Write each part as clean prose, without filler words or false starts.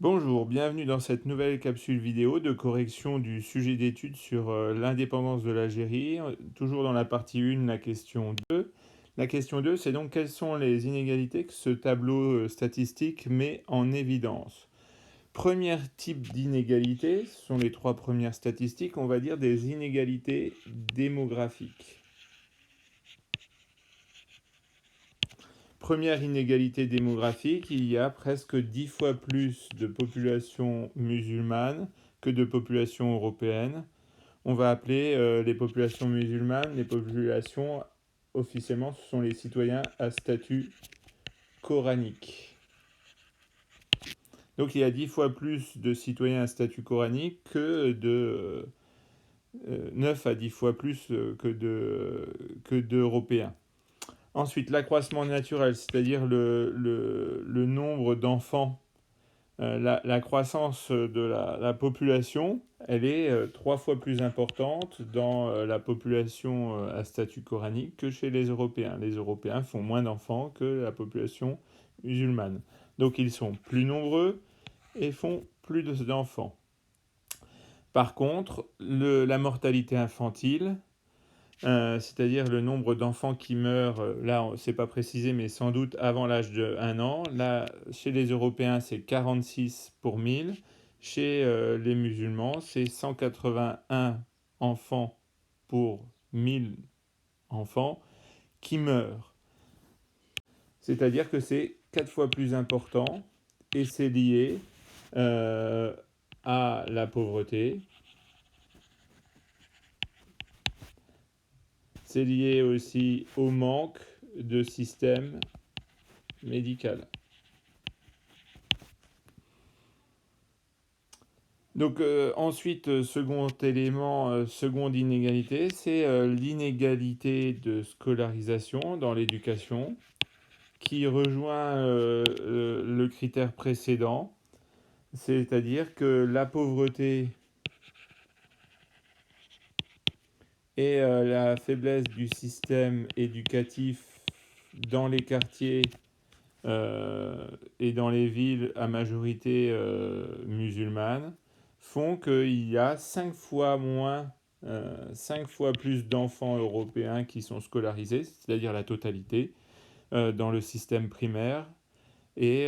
Bonjour, bienvenue dans cette nouvelle capsule vidéo de correction du sujet d'étude sur l'indépendance de l'Algérie. Toujours dans la partie 1, la question 2. La question 2, c'est donc quelles sont les inégalités que ce tableau statistique met en évidence. Premier type d'inégalité, ce sont les trois premières statistiques, on va dire des inégalités démographiques. Première inégalité démographique, il y a presque 10 fois plus de population musulmane que de population européenne. On va appeler les populations musulmanes les populations, officiellement, ce sont les citoyens à statut coranique. Donc il y a 10 fois plus de citoyens à statut coranique que 9 à 10 fois plus que d'Européens. Ensuite, l'accroissement naturel, c'est-à-dire le nombre d'enfants, la croissance de la population, elle est 3 fois plus importante dans la population à statut coranique que chez les Européens. Les Européens font moins d'enfants que la population musulmane. Donc ils sont plus nombreux et font plus d'enfants. Par contre, la mortalité infantile, c'est-à-dire le nombre d'enfants qui meurent, là c'est pas précisé, mais sans doute avant l'âge de 1 an. Là, chez les Européens, c'est 46 pour 1000. Chez les musulmans, c'est 181 enfants pour 1000 enfants qui meurent. C'est-à-dire que c'est 4 fois plus important et c'est lié à la pauvreté. C'est lié aussi au manque de système médical. Donc ensuite, second élément, seconde inégalité, c'est l'inégalité de scolarisation dans l'éducation qui rejoint le critère précédent, c'est-à-dire que la pauvreté et la faiblesse du système éducatif dans les quartiers et dans les villes à majorité musulmane font qu'il y a 5 fois plus d'enfants européens qui sont scolarisés, c'est-à-dire la totalité, dans le système primaire, et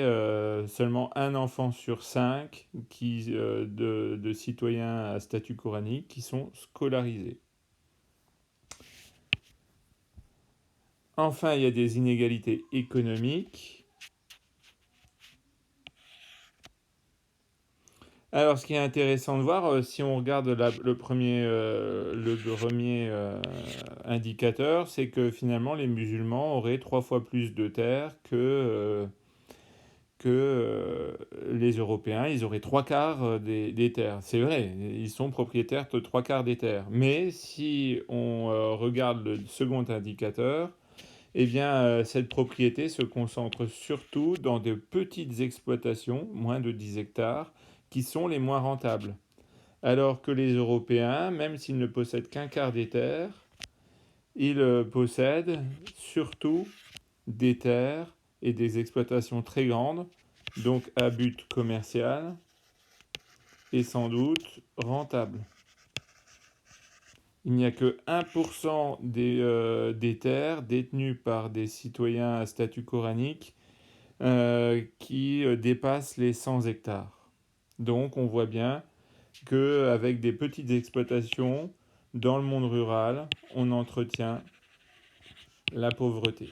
seulement un enfant sur 5 de citoyens à statut coranique qui sont scolarisés. Enfin, il y a des inégalités économiques. Alors, ce qui est intéressant de voir, si on regarde le premier indicateur, c'est que finalement, les musulmans auraient 3 fois plus de terres que les Européens. Ils auraient 3/4 des terres. C'est vrai, ils sont propriétaires de 3/4 des terres. Mais si on regarde le second indicateur, eh bien, cette propriété se concentre surtout dans de petites exploitations, moins de 10 hectares, qui sont les moins rentables. Alors que les Européens, même s'ils ne possèdent qu'un quart des terres, ils possèdent surtout des terres et des exploitations très grandes, donc à but commercial et sans doute rentable. Il n'y a que 1% des terres détenues par des citoyens à statut coranique qui dépassent les 100 hectares. Donc on voit bien qu'avec des petites exploitations dans le monde rural, on entretient la pauvreté.